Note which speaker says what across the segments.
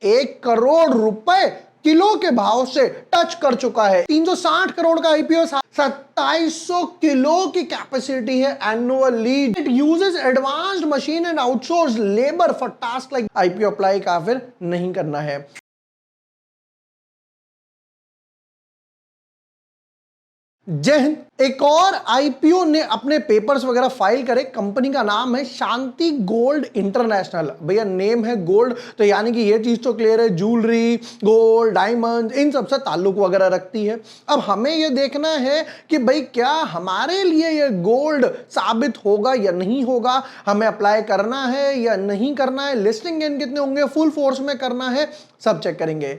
Speaker 1: 1 करोड़ रुपए किलो के भाव से टच कर चुका है। 360 करोड़ का आईपीओ, 2700 किलो की कैपेसिटी है annually. It uses advanced machine and outsource labour for task like IPO apply का फिर नहीं करना है। जय हिंद। एक और आईपीओ ने अपने पेपर्स वगैरह फाइल करे, कंपनी का नाम है शांति गोल्ड इंटरनेशनल। भैया नेम है गोल्ड, तो यानी कि ये चीज तो क्लियर है, ज्वेलरी, गोल्ड, डायमंड, इन सब से ताल्लुक वगैरह रखती है। अब हमें ये देखना है कि भाई क्या हमारे लिए ये गोल्ड साबित होगा या नहीं होगा, हमें अप्लाई करना है या नहीं करना है, लिस्टिंग गेन कितने होंगे, फुल फोर्स में करना है, सब चेक करेंगे।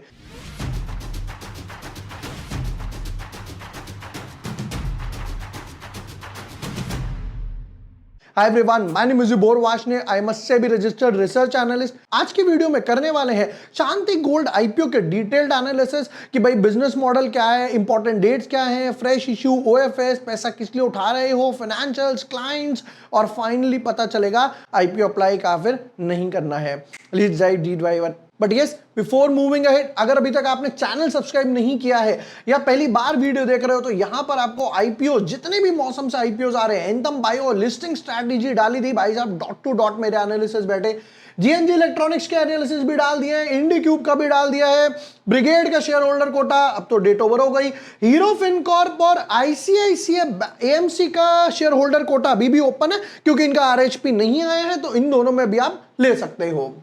Speaker 1: Hi everyone, my name is bore Washne, I must say भी रजिस्टर्ड रिसर्च एनालिस्ट। आज की वीडियो में करने वाले हैं शांति गोल्ड आईपीओ के डिटेल्ड एनालिसिस कि भाई बिजनेस मॉडल क्या है, इंपॉर्टेंट डेट्स क्या हैं, फ्रेश इश्यू, ओएफएस, पैसा किस लिए उठा रहे हो, फाइनेंशियल्स, क्लाइंट्स, और फाइनली पता चलेगा आईपीओ अप्लाई का फिर नहीं करना है। Let's dive deep dive. But yes, before moving ahead, अगर अभी तक आपने चैनल सब्सक्राइब नहीं किया है या पहली बार वीडियो देख रहे हो तो यहां पर आपको आईपीओ, जितने भी मौसम से आईपीओ आ रहे हैं, एंथम बायो लिस्टिंग स्ट्रैटेजी डाली थी भाई साहब, डॉट टू डॉट मेरे एनालिसिस बैठे, जीएनजी इलेक्ट्रॉनिक्स के एनालिसिस भी डाल दिए हैं, इंडी क्यूब का भी डाल दिया है, ब्रिगेड का शेयर होल्डर कोटा अब तो डेट ओवर हो गई, हीरो फिनकॉर्प और आईसीआईसीआई एएमसी का शेयर होल्डर कोटा अभी भी ओपन है क्योंकि इनका आरएचपी नहीं आया है, तो इन दोनों में भी आप ले सकते हो।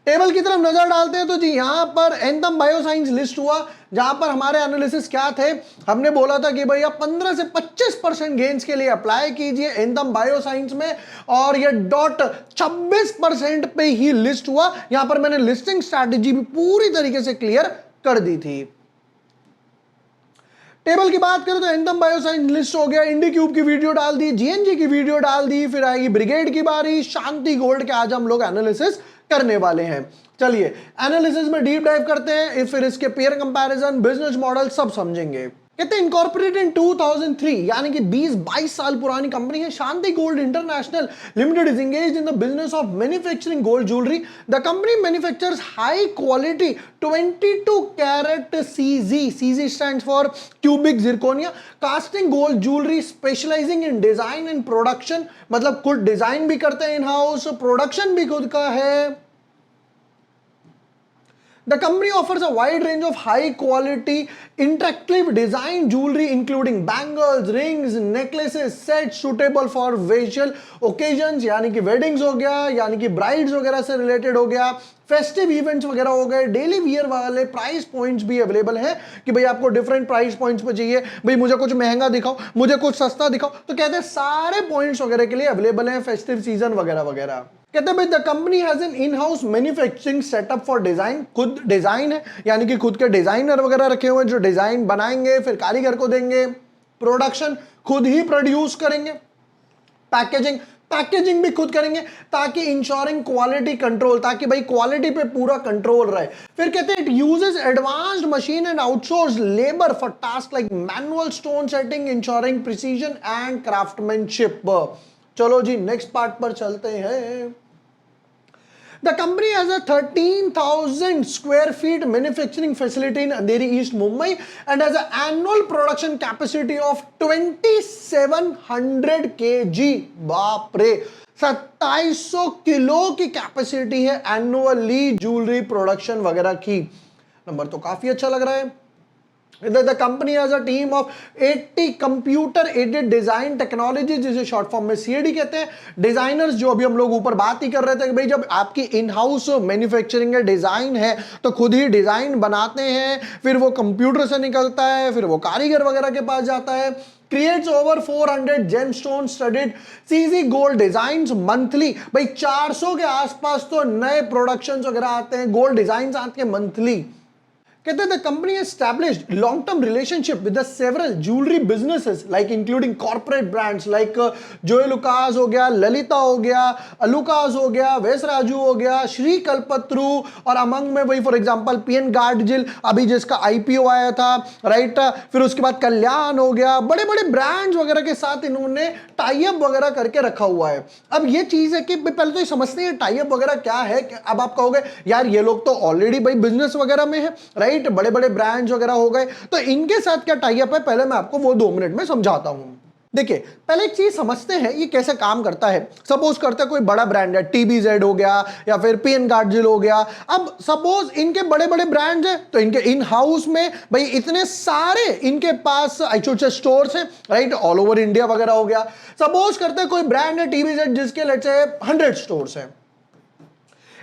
Speaker 1: टेबल की तरफ नजर डालते हैं तो जी यहां पर एंथम बायोसाइंस लिस्ट हुआ, जहां पर हमारे एनालिसिस क्या थे, हमने बोला था कि भैया 15 से 25% गेन्स के लिए अप्लाई कीजिए एंथम बायोसाइंस में, और ये डॉट 26% पे ही लिस्ट हुआ। यहां पर मैंने लिस्टिंग स्ट्रैटेजी भी पूरी तरीके से क्लियर कर दी थी। टेबल की बात करें तो एंथम बायोसाइंस लिस्ट हो गया, इंडी क्यूब की वीडियो डाल दी, जीएनजी की वीडियो डाल दी, फिर आएगी ब्रिगेड की बारी, शांति गोल्ड के आज हम लोग एनालिसिस करने वाले हैं। चलिए एनालिसिस में डीप डाइव करते हैं, फिर इसके पेयर कंपैरिजन, बिजनेस मॉडल सब समझेंगे। कहते हैं इनकॉर्पोरेटेड इन 2003, यानी कि 20-22 साल पुरानी कंपनी है। Shanti gold international limited is engaged in the business of manufacturing gold jewellery. The company manufactures high quality 22 carat CG, CG stands for cubic zirconia, casting gold jewellery, specialising in design and production, मतलब खुद design भी करते हैं in house, production भी खुद का है। The company offers a wide range of high quality interactive design jewelry including bangles, rings, necklaces, sets suitable for visual occasions, यानी कि weddings हो गया, यानी कि brides वगैरह से related हो गया, फेस्टिव इवेंट्स वगैरह हो गए, डेली वियर वाले प्राइस पॉइंट्स भी अवेलेबल है कि भाई आपको डिफरेंट प्राइस पॉइंट्स पे चाहिए, भाई मुझे कुछ महंगा दिखाओ, मुझे कुछ सस्ता दिखाओ, तो कहते हैं सारे पॉइंट्स वगैरह के लिए अवेलेबल है, फेस्टिव सीजन वगैरह वगैरह। कहते हैं भाई the company has an in house manufacturing setup for design, खुद डिजाइन है, यानी कि खुद के डिजाइनर वगैरह रखे हुए हैं जो डिजाइन बनाएंगे, फिर कारीगर को देंगे, प्रोडक्शन खुद ही प्रोड्यूस करेंगे, पैकेजिंग पैकेजिंग भी खुद करेंगे, ताकि इंश्योरिंग क्वालिटी कंट्रोल, ताकि भाई क्वालिटी पे पूरा कंट्रोल रहे। फिर कहते हैं it uses advanced machine and outsource labour for task like manual stone setting, ensuring precision and craftsmanship. चलो जी नेक्स्ट पार्ट पर चलते हैं। The company has a 13,000 square feet manufacturing facility in Andheri East, Mumbai, and has an annual production capacity of 2700 kg. बाप रे, 2700 kilo की capacity है annually jewellery production वगैरह की। नंबर तो काफी अच्छा लग रहा है। The company has a team of 80 computer aided design technology, जिसे शॉर्ट फॉर्म में CAD कहते हैं। डिजाइनर्स, जो अभी हम लोग ऊपर बात ही कर रहे थे कि भाई जब आपकी इन हाउस मैन्युफैक्चरिंग है, डिजाइन है, तो खुद ही डिजाइन बनाते हैं, फिर वो कंप्यूटर से निकलता है, फिर वो कारीगर वगैरह के पास जाता है। Creates over 400 gemstone studied CG gold designs monthly, भाई 400 के आसपास तो नए प्रोडक्शंस वगैरह आते हैं, गोल्ड डिजाइन्स आते हैं मंथली। कहते the company established long term relationship with the several jewellery businesses like including corporate brands like Joe Lucas हो गया, ललिता हो गया, अलुकास हो गया, वेसराजू हो गया, श्री कल्पत्रु और अमंग में वही फॉर एग्जांपल पीएन गार्डजिल अभी जिसका आईपीओ आया था, राइट। फिर उसके बाद कल्याण हो गया, बड़े बड़े ब्रांड्स वगैरह के साथ इन्होंने टाई अप वगैरह करके रखा हुआ है। अब ये चीज है कि पहले तो ये समझते हैं टाई अप वगैरह क्या है। अब आप कहोगे यार ये लोग तो ऑलरेडी भाई बिजनेस वगैरह में है, राइट, बड़े बड़े ब्रांड्स वगैरह हो गए, तो इनके साथ क्या टाई अप है, पहले मैं आपको वो 2 मिनट में समझाता हूं। देखिए पहले एक चीज समझते हैं ये कैसे काम करता है। सपोज करते हैं कोई बड़ा ब्रांड है, टीबीजेड हो गया या फिर पीएन गार्डजिल हो गया। अब सपोज इनके बड़े बड़े ब्रांड्स हैं तो इनके इन हाउस में भाई इतने सारे इनके पास छोटे स्टोर्स हैं, राइट, ऑल ओवर इंडिया वगैरह हो गया। सपोज करते हैं कोई ब्रांड है टीबीजेड जिसके लेट्स से 100 स्टोर्स हैं।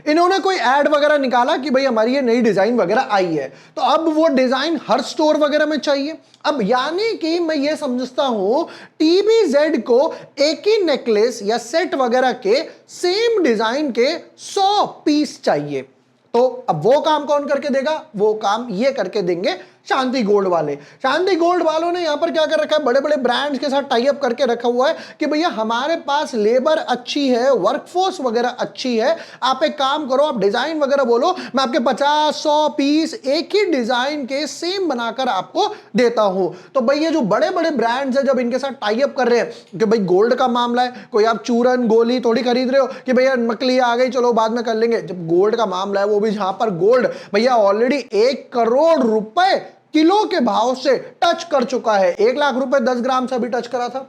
Speaker 1: इन्होंने कोई एड वगैरह निकाला कि भाई हमारी ये नई डिजाइन वगैरह आई है, तो अब वो डिजाइन हर स्टोर वगैरह में चाहिए। अब यानी कि मैं ये समझता हूं टीबीजेड को एक ही नेकलेस या सेट वगैरह के सेम डिजाइन के 100 पीस चाहिए। तो अब वो काम कौन करके देगा, वो काम ये करके देंगे शांति गोल्ड वाले। शांति गोल्ड वालों ने यहां पर क्या कर रखा है, बड़े बड़े ब्रांड्स के साथ टाई अप करके रखा हुआ है कि भैया हमारे पास लेबर अच्छी है, वर्कफोर्स वगैरह अच्छी है, आप एक काम करो, आप डिजाइन वगैरह बोलो, मैं आपके 50-100 पीस एक ही डिजाइन के सेम बनाकर आपको देता हूं। तो भाई ये जो बड़े बड़े ब्रांड्स है जब इनके साथ टाई अप कर रहे हैं कि भाई गोल्ड का मामला है, कोई आप चूरन गोली थोड़ी खरीद रहे हो कि भैया नकली आ गई चलो बाद में कर लेंगे। जब गोल्ड का मामला है वो भी जहां पर गोल्ड भैया ऑलरेडी 1 करोड़ रुपए किलो के भाव से टच कर चुका है। 1 लाख रुपए 10 ग्राम से अभी टच करा था,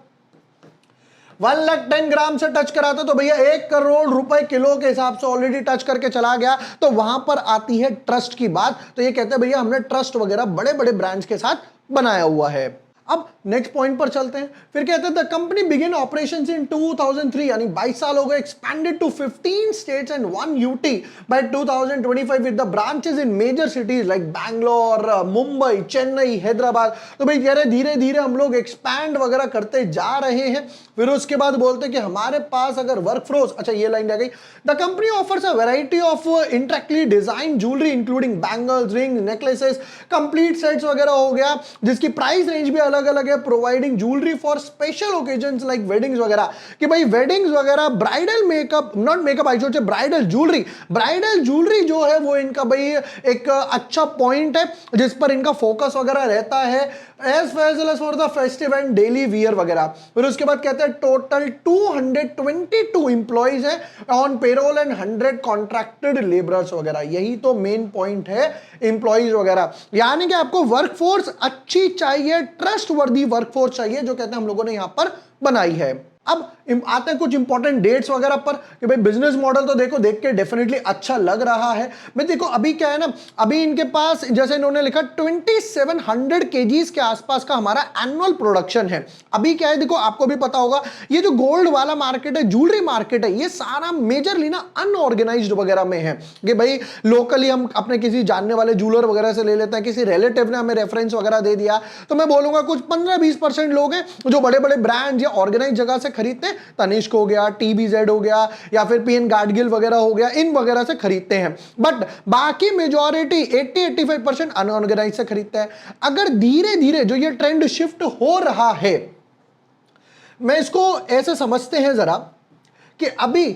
Speaker 1: 110 ग्राम से टच करा था, तो भैया 1 करोड़ रुपए किलो के हिसाब से ऑलरेडी टच करके चला गया। तो वहां पर आती है ट्रस्ट की बात। तो ये कहते हैं भैया हमने ट्रस्ट वगैरह बड़े बड़े ब्रांड्स के साथ बनाया हुआ है। अब नेक्स्ट पॉइंट पर चलते हैं। फिर कहते हैं the company begin operations in 2003 यानी 22 साल हो गए, expanded to 15 states and 1 UT by 2025 with the branches in major cities like Bangalore, Mumbai, Chennai, Hyderabad. तो भाई कह रहे धीरे धीरे हम लोग एक्सपैंड वगैरह करते जा रहे हैं। फिर उसके बाद बोलते हैं कि हमारे पास अगर वर्कफोर्स, अच्छा ये लाइन आ गई, the company offers a variety of intricately design jewellery including bangles, ring, necklaces, complete sets वगैरह हो गया जिसकी प्राइस रेंज भी अलग अलग है। Providing jewellery for special occasions like weddings वगैरह, कि भाई वेडिंग्स वगैरह, bridal makeup, not makeup I should say bridal jewellery जो है वो इनका भाई एक अच्छा पॉइंट है जिस पर इनका फोकस वगैरह रहता है, as well as for the festive and daily wear वगैरह। फिर उसके बाद कहते हैं टोटल 222 इंप्लॉइज है on payroll and 100 contracted labourers वगैरह। यही तो मेन पॉइंट है इंप्लॉइज वगैरह, यानी कि आपको वर्कफोर्स अच्छी चाहिए, ट्रस्ट वर्दी वर्कफोर्स चाहिए, जो कहते हैं हम लोगों ने यहां पर बनाई है। अब आते हैं कुछ इंपॉर्टेंट डेट्स वगैरह पर कि भाई बिजनेस मॉडल तो देखो देख के डेफिनेटली अच्छा लग रहा है। मैं देखो अभी क्या है ना, अभी इनके पास जैसे इन्होंने लिखा 2700 केजीज के आसपास का हमारा एनुअल प्रोडक्शन है। अभी क्या है देखो आपको भी पता होगा ये जो गोल्ड वाला मार्केट है, ज्वेलरी मार्केट है, ये सारा मेजरली ना अनऑर्गेनाइज्ड वगैरह में है कि भाई लोकली हम अपने किसी जानने वाले ज्वेलर वगैरह से ले लेते हैं, किसी रिलेटिव ने हमें रेफरेंस वगैरह दे दिया, तो मैं बोलूंगा कुछ 15-20% लोग हैं जो बड़े बड़े ब्रांड या ऑर्गेनाइज जगह से खरीदते हैं। तनिष्क हो गया, टीबीजेड हो गया या फिर पीएन गार्डगिल वगैरह हो गया, इन वगैरह से खरीदते हैं। बट बाकी मेजॉरिटी 80-85% अनऑर्गेनाइज से खरीदते हैं। अगर धीरे धीरे जो ये ट्रेंड शिफ्ट हो रहा है, मैं इसको ऐसे समझते हैं जरा कि अभी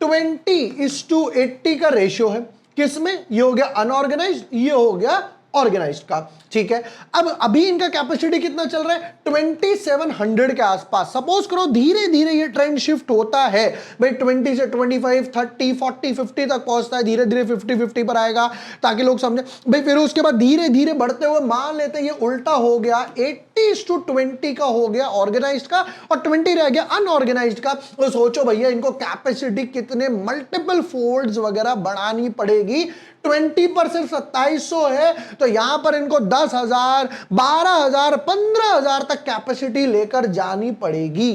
Speaker 1: 20:80 का रेशियो है, किसमें? ये हो गया अनऑर्गेनाइज्ड, ये हो गया ऑर्गेनाइज्ड का, ठीक है। अब अभी इनका कैपेसिटी कितना चल रहा है? 2700 के आसपास। सपोज करो धीरे धीरे ये ट्रेंड शिफ्ट होता है भाई 20 से 25, 30, 40, 50 तक पहुंचता है, धीरे धीरे 50-50 पर आएगा ताकि लोग समझे भाई। फिर उसके बाद धीरे धीरे बढ़ते हुए मान लेते हैं ये उल्टा हो गया, 80:20 का हो गया ऑर्गेनाइज्ड का और 20 रह गया अनऑर्गेनाइज्ड का। तो सोचो भैया इनको कैपेसिटी कितने मल्टीपल फोल्ड्स वगैरह बढ़ानी पड़ेगी। 20% 2700 है तो यहां पर इनको 10,000, 12,000, 15,000 तक कैपेसिटी लेकर जानी पड़ेगी।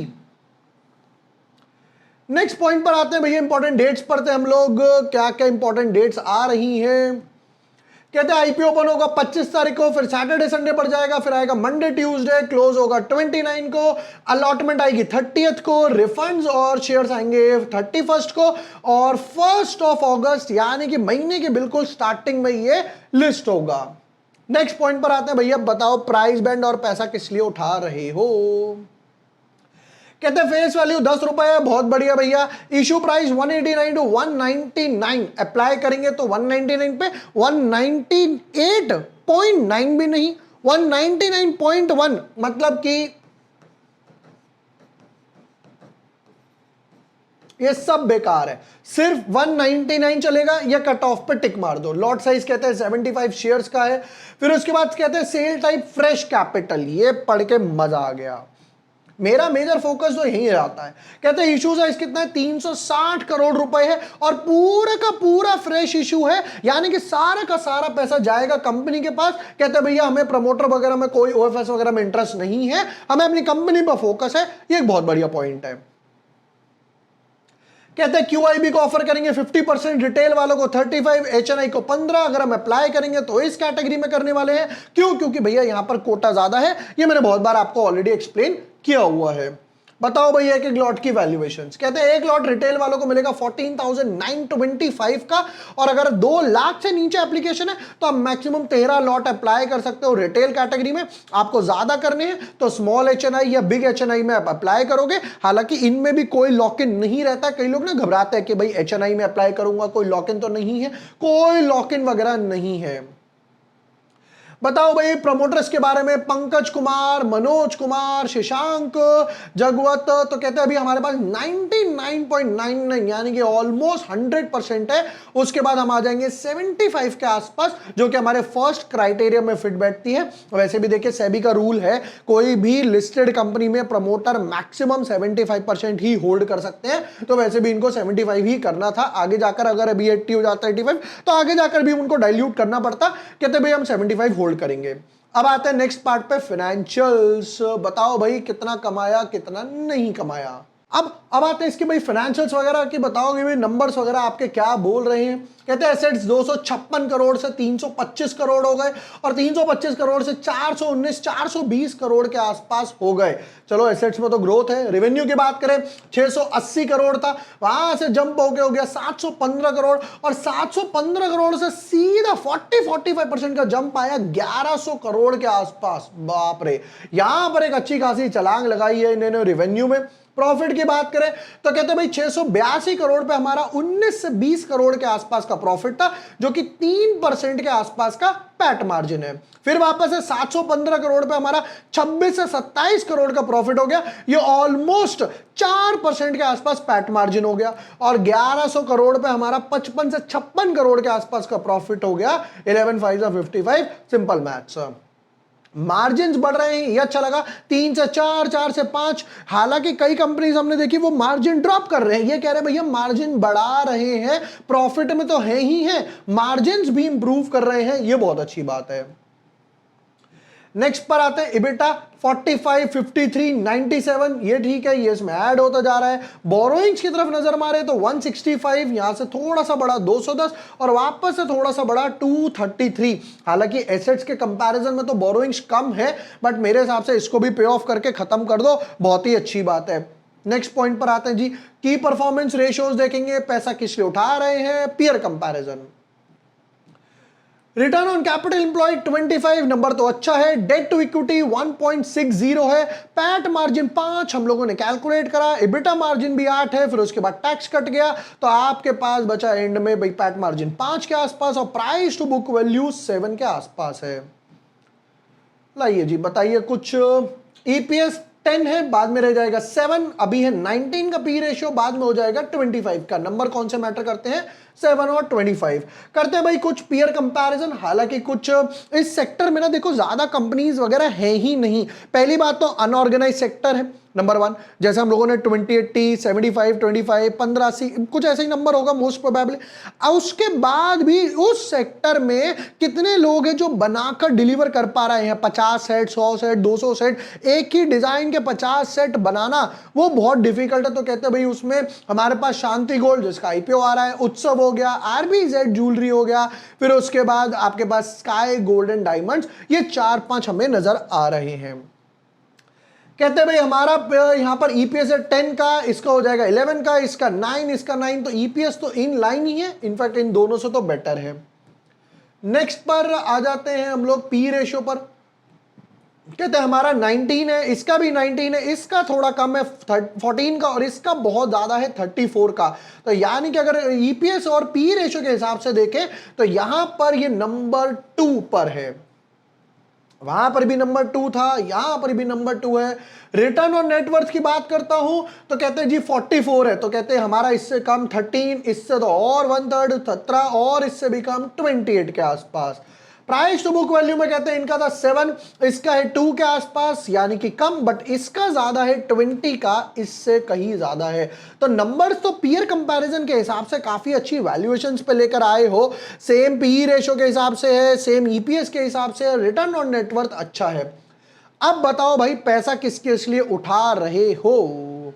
Speaker 1: नेक्स्ट पॉइंट पर आते हैं भैया, इंपॉर्टेंट डेट्स पढ़ते हैं हम लोग। क्या क्या इंपॉर्टेंट डेट्स आ रही हैं? कहते हैं आईपीओ ओपन होगा 25 तारीख को, फिर सैटरडे संडे पड़ जाएगा, फिर आएगा मंडे ट्यूसडे, क्लोज होगा 29 को, अलॉटमेंट आएगी 30th को, रिफंड्स और शेयर्स आएंगे 31st को, और 1 ऑफ अगस्त यानी कि महीने के बिल्कुल स्टार्टिंग में ये लिस्ट होगा। नेक्स्ट पॉइंट पर आते हैं भैया, बताओ प्राइस बैंड और पैसा किस लिए उठा रहे हो। कहते हैं फेस वैल्यू 10 रुपए है, बहुत बढ़िया भैया। इशू प्राइस 189 टू 199, अप्लाई करेंगे तो 199 पे 198.9 भी नहीं, 199.1, मतलब कि ये सब बेकार है, सिर्फ 199 चलेगा। या कट ऑफ पे टिक मार दो। लॉट साइज कहते हैं 75 शेयर्स का है। फिर उसके बाद कहते हैं सेल टाइप फ्रेश कैपिटल, ये पढ़ के मजा आ गया। मेरा मेजर फोकस तो यही रहता है। कहते हैं इशू साइज कितना है, 360 करोड़ रुपए है और पूरा का पूरा फ्रेश इशू है, यानी कि सारा का सारा पैसा जाएगा कंपनी के पास। कहते हैं भैया हमें प्रमोटर वगैरह में कोई ओएफएस वगैरह में इंटरेस्ट नहीं है, हमें अपनी कंपनी पर फोकस है। ये एक बहुत बढ़िया पॉइंट है। कहते हैं क्यूआईबी को ऑफर करेंगे 50%, रिटेल वालों को 35, एचएनआई को 15। अगर हम अप्लाई करेंगे तो इस कैटेगरी में करने वाले हैं। क्यों? क्योंकि भैया यहां पर कोटा ज्यादा है, ये मैंने बहुत बार आपको ऑलरेडी एक्सप्लेन किया हुआ है। बताओ भैया एक लॉट की वैल्यूएशंस। कहते हैं एक लॉट रिटेल वालों को मिलेगा 14,925 का, और अगर 2 लाख से नीचे एप्लीकेशन है तो आप मैक्सिमम 13 लॉट अप्लाई कर सकते हो रिटेल कैटेगरी में। आपको ज्यादा करने हैं तो स्मॉल एचएनआई या बिग एचएनआई में आप अप्लाई करोगे। हालांकि इनमें भी कोई लॉक इन नहीं रहता। कई लोग ना घबराते हैं कि भाई एचएनआई में अप्लाई करूंगा, कोई लॉक इन तो नहीं है। कोई लॉक इन वगैरह नहीं है। बताओ भाई प्रमोटर्स के बारे में, पंकज कुमार, मनोज कुमार, शशांक, जगवत। तो कहते हैं अभी हमारे पास 99.99 यानी कि ऑलमोस्ट 100% है। उसके बाद हम आ जाएंगे 75 के आसपास, जो कि हमारे फर्स्ट क्राइटेरिया में फिट बैठती है। वैसे भी देखिए सेबी का रूल है, कोई भी लिस्टेड कंपनी में प्रमोटर मैक्सिमम 75% ही होल्ड कर सकते हैं। तो वैसे भी इनको 75 ही करना था। आगे जाकर अगर अभी 80 हो जाता है 85, तो आगे जाकर भी उनको डाइल्यूट करना पड़ता। कहते भाई हम 75 होल्ड करेंगे। अब आते हैं नेक्स्ट पार्ट पे, फाइनेंशियल्स। बताओ भाई कितना कमाया कितना नहीं कमाया। अब आते हैं इसके भाई फाइनेंशियल्स वगैरह की। बताओगे भाई नंबर्स वगैरह आपके क्या बोल रहे हैं। कहते हैं एसेट्स 256 करोड़ से 325 करोड़ हो गए, और 325 करोड़ से 419 420 करोड़ के आसपास हो गए। चलो एसेट्स में तो ग्रोथ है। रेवेन्यू की बात करें 680 करोड़ था, वहां से जंप हो गया 715 करोड़, और 715 करोड़ से सीधा 40-45% का जंप आया 1100 करोड़ के आसपास। बाप रे, यहां पर एक अच्छी खासी छलांग लगाई है इन्होंने रेवेन्यू में। प्रॉफिट की बात करें तो कहते हैं भाई 682 करोड़ पे हमारा 19 से 20 करोड़ के आसपास का प्रॉफिट था, जो कि 3% के आसपास का पैट मार्जिन है। फिर वापस है 715 करोड़ पे हमारा 26 से 27 करोड़ का प्रॉफिट हो गया, ये ऑलमोस्ट 4% के आसपास पैट मार्जिन हो गया। और 1100 करोड़ पे हमारा 55 से 56 करोड़ के आसपास का प्रॉफिट हो गया। 11 5 55, सिंपल मैथ्स। मार्जिन बढ़ रहे हैं, ये अच्छा लगा। 3 से 4, 4 से 5। हालांकि कई कंपनीज हमने देखी वो मार्जिन ड्रॉप कर रहे हैं, ये कह रहे हैं भैया मार्जिन बढ़ा रहे हैं, प्रॉफिट में तो है ही है, मार्जिन भी इंप्रूव कर रहे हैं, ये बहुत अच्छी बात है। नेक्स्ट पर आते हैं इबिटा 45, 53, 97, ये ठीक है, ये इसमें ऐड होता जा रहा है। बोरोइंग्स की तरफ नजर मारे तो 165, यहां से थोड़ा सा बड़ा 210, और वापस से थोड़ा सा बड़ा 233। हालांकि एसेट्स के कंपैरिजन में तो बोरोइंग्स कम है, बट मेरे हिसाब से इसको भी पे ऑफ करके खत्म कर दो, बहुत ही अच्छी बात है। नेक्स्ट पॉइंट पर आते हैं जी, की परफॉर्मेंस रेशियोज देखेंगे, पैसा किस लिए उठा रहे हैं, peer comparison. Return on capital employed 25 number तो अच्छा है। डेट टू इक्विटी 1.60 है। पैट मार्जिन 5 हम लोगों ने कैलकुलेट करा। इबिटा मार्जिन भी 8 है। फिर उसके बाद टैक्स कट गया तो आपके पास बचा एंड में भाई पैट मार्जिन 5 के आसपास, और प्राइस टू बुक वैल्यू 7 के आसपास है। लाइए जी बताइए कुछ। ईपीएस 10 है, बाद में रह जाएगा 7, अभी है 19 का पी रेशियो, बाद में हो जाएगा 25 का। नंबर कौन से मैटर करते हैं, 7 और 25 करते हैं भाई। कुछ पीयर कंपैरिजन, हालांकि कुछ इस सेक्टर में ना देखो ज्यादा कंपनीज वगैरह है ही नहीं। पहली बात तो अनऑर्गेनाइज सेक्टर है नंबर 1, जैसे हम लोगों ने 2080, 75, 25, 1580 कुछ ऐसे ही नंबर होगा मोस्ट प्रोबेबली। उसके बाद भी उस सेक्टर में कितने लोग हैं जो बनाकर डिलीवर कर पा रहे हैं, 50 सेट, 100 सेट, 200 सेट, एक ही डिजाइन के 50 सेट बनाना वो बहुत डिफिकल्ट है। तो कहते हैं भाई उसमें हमारे पास शांति गोल्ड जिसका आईपीओ आ रहा है, उत्सव हो गया, आरबीजेड ज्वेलरी हो गया, फिर उसके बाद आपके पास स्काई गोल्ड एंड डायमंड्स, ये 4-5 हमें नजर आ रहे हैं। कहते हैं भाई हमारा यहां पर ईपीएस है 10 का, इसका हो जाएगा 11 का, इसका 9, इसका 9, तो ईपीएस तो इन लाइन ही है, इनफैक्ट इन दोनों से तो बेटर है। नेक्स्ट पर आ जाते हैं हम लोग पी रेशियो पर। कहते हैं हमारा 19 है, इसका भी 19 है, इसका थोड़ा कम है 14 का, और इसका बहुत ज्यादा है 34 का। तो यानी कि अगर ईपीएस और पी रेशियो के हिसाब से देखें तो यहां पर ये नंबर 2 पर है, वहां पर भी नंबर 2 था, यहां पर भी नंबर 2 है। रिटर्न ऑन नेटवर्थ की बात करता हूं तो कहते हैं जी 44 है, तो कहते हैं हमारा इससे कम 13, इससे तो और 1/3 17, और इससे भी कम 28 के आसपास। प्राइस टू बुक वैल्यू में कहते हैं इनका था 7, इसका है 2 के आसपास, यानी कि कम, बट इसका ज्यादा है 20 का, इससे कहीं ज्यादा है। तो नंबर्स तो पीयर कंपैरिजन के हिसाब से काफी अच्छी वैल्यूएशंस पे लेकर आए हो। सेम पी रेशियो के हिसाब से है, सेम ईपीएस के हिसाब से है, रिटर्न ऑन नेटवर्थ अच्छा है। अब बताओ भाई पैसा किस किस लिए उठा रहे हो।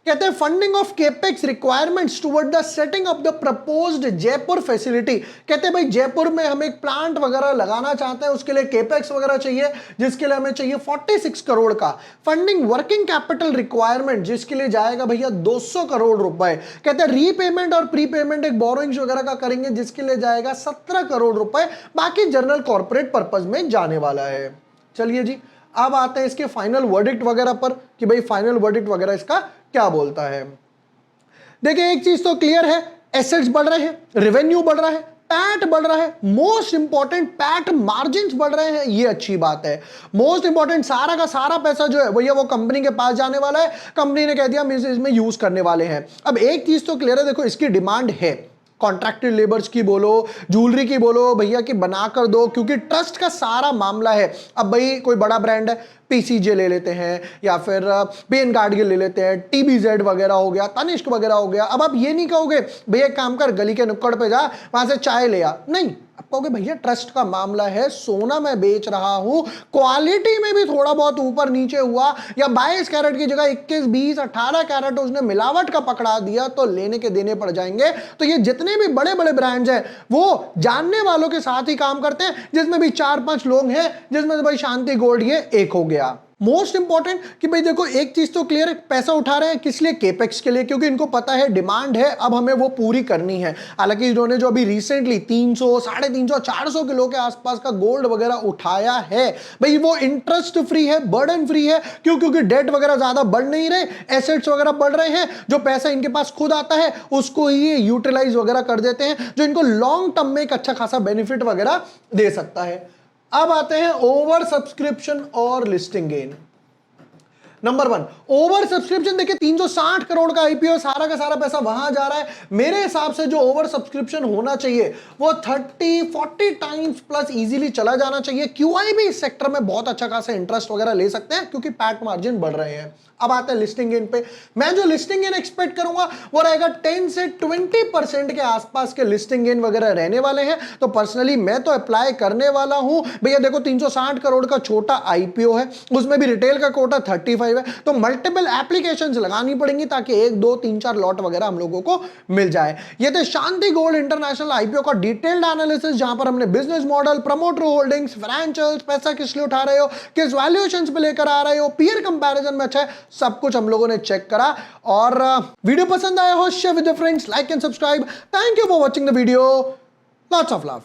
Speaker 1: कहते हैं funding of capex requirements toward the setting of the proposed Jaipur facility. कहते हैं भाई जयपुर में हम एक प्लांट वगैरह लगाना चाहते हैं, उसके लिए केपेक्स वगैरह चाहिए, जिसके लिए हमें चाहिए 46 करोड़ का। फंडिंग वर्किंग कैपिटल रिक्वायरमेंट, जिसके लिए जाएगा भैया 200 करोड़ रुपए। कहते हैं रीपेमेंट और प्रीपेमेंट एक बोरोइंग्स वगैरह का करेंगे, जिसके लिए जाएगा 17 करोड़ रुपए, बाकी जनरल कॉर्पोरेट पर्पज में जाने वाला है। चलिए जी, अब आते हैं इसके फाइनल वर्डिक्ट वगैरह पर कि भाई फाइनल वर्डिक्ट वगैरह इसका क्या बोलता है। देखिए एक चीज तो क्लियर है, एसेट्स बढ़ रहे हैं, रेवेन्यू बढ़ रहा है, पैट बढ़ रहा है, मोस्ट इंपॉर्टेंट पैट मार्जिन्स बढ़ रहे हैं, ये अच्छी बात है। मोस्ट इंपॉर्टेंट सारा का सारा पैसा जो है भैया वो कंपनी के पास जाने वाला है, कंपनी ने कह दिया हम इसमें यूज करने वाले हैं। अब एक चीज तो क्लियर है, देखो इसकी डिमांड है, कॉन्ट्रैक्टेड लेबर्स की बोलो, ज्वेलरी की बोलो, भैया कि बना कर दो, क्योंकि ट्रस्ट का सारा मामला है। अब भाई कोई बड़ा ब्रांड है, पीसीजे ले लेते हैं, या फिर पेन गार्डगिल ले लेते हैं, टीबीजेड वगैरह हो गया, तनिष्क वगैरह हो गया। अब आप ये नहीं कहोगे भैया काम कर गली के नुक्कड़ पे जा, वहां से चाय ले आ, नहीं, आप कहोगे भैया ट्रस्ट का मामला है, सोना मैं बेच रहा हूं, क्वालिटी में भी थोड़ा बहुत ऊपर नीचे हुआ, या 22 कैरेट की जगह 21, 20, 18 कैरेट उसने मिलावट का पकड़ा दिया, तो लेने के देने पड़ जाएंगे। तो ये जितने भी बड़े बड़े ब्रांड्स हैं वो जानने वालों के साथ ही काम करते हैं, जिसमें भी 4-5 लोग हैं, जिसमें से भाई शांति गोल्ड ये एक हो गया। मोस्ट इंपॉर्टेंट कि भाई देखो एक चीज तो क्लियर है, पैसा उठा रहे हैं किस लिए, केपेक्स के लिए, क्योंकि इनको पता है डिमांड है, अब हमें वो पूरी करनी है। हालांकि इन्होंने जो अभी रिसेंटली 300, 350, 400 किलो के आसपास का गोल्ड वगैरह उठाया है, भाई वो इंटरेस्ट फ्री है, बर्डन फ्री है। क्यों? क्योंकि डेट वगैरह ज्यादा बढ़ नहीं रहे, एसेट्स वगैरह बढ़ रहे हैं, जो पैसा इनके पास खुद आता है उसको ही यूटिलाइज वगैरह कर देते हैं, जो इनको लॉन्ग टर्म में एक अच्छा खासा बेनिफिट वगैरह दे सकता है। अब आते हैं ओवर सब्सक्रिप्शन और listing gain. Number 1, over subscription. देखिए 360 करोड़ का आईपीओ, सारा का सारा पैसा वहां जा रहा है। मेरे हिसाब से जो ओवर सब्सक्रिप्शन होना चाहिए वो 30-40 टाइम्स प्लस इजीली चला जाना चाहिए। क्यूआई भी इस सेक्टर में बहुत अच्छा खासा इंटरेस्ट वगैरह ले सकते हैं, क्योंकि पैट मार्जिन बढ़ रहे हैं। अब आते हैं लिस्टिंग गेन पे। मैं जो लिस्टिंग गेन एक्सपेक्ट करूंगा वो रहेगा 10 से 20% के आसपास के लिस्टिंग गेन वगैरह रहने वाले हैं। तो पर्सनली मैं तो अप्लाई करने वाला हूं। भैया देखो 360 करोड़ का छोटा आईपीओ है, उसमें भी रिटेल का कोटा 35 है, तो मल्टीपल एप्लीकेशंस लगानी पड़ेंगी ताकि 1, 2, 3, 4 लॉट वगैरह हम लोगों को मिल जाए। ये थे शांति गोल्ड इंटरनेशनल आईपीओ का डिटेल्ड एनालिसिस, जहां पर हमने business model, promoter holdings, financials, पैसा किस लिए उठा रहे हो, किस वैल्यूएशंस पे लेकर आ रहे हो, पीयर कंपैरिजन में अच्छा है, सब कुछ हम लोगों ने चेक करा। और वीडियो पसंद आया हो, share with your friends, like and subscribe. Thank you for watching the video, lots of love.